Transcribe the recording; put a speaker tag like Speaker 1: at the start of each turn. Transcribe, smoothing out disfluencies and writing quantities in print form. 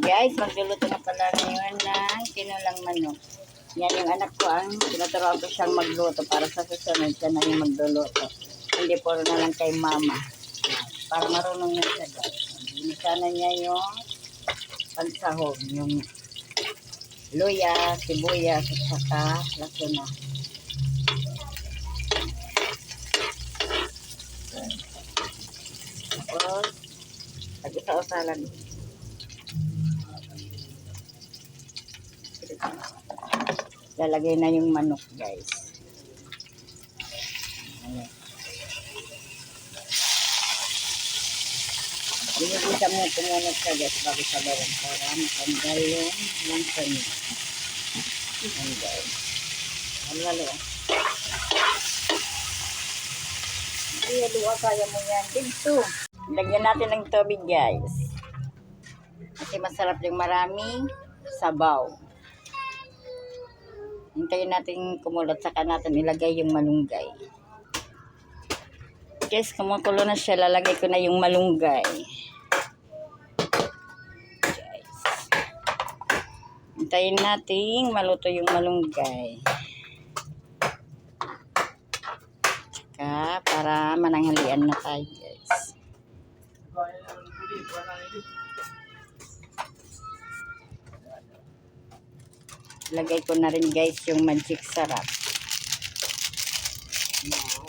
Speaker 1: Guys, magluluto na pala ngayon ng kinulang manok. Yan yung anak ko ang tinuturuan ko siyang magluto para sa susunod siya na yung magluluto. Hindi puro na lang kay mama. Para marunong na siya guys. Ginisa na niya yung pansahog, yung luya, sibuyas, at saka lasuna. Tapos, pag-isa-usalan. Lalagay na yung manok guys. Binibisa mo kumunod ka guys bago sa bawang para matanggal yung lansa niya. Ayan guys. Halo-halo. Ay, halo, kaya mo yan. Dito. Lagyan natin ng tubig guys. Kasi masarap yung maraming sabaw. Hintayin natin kumulot, saka natin ilagay yung malunggay. Guys, kumukulo na siya, lalagay ko na yung malunggay. Guys. Hintayin natin maluto yung malunggay. Saka para mananghalian na tayo guys. Lagay ko na rin guys yung magic sarap. Yan.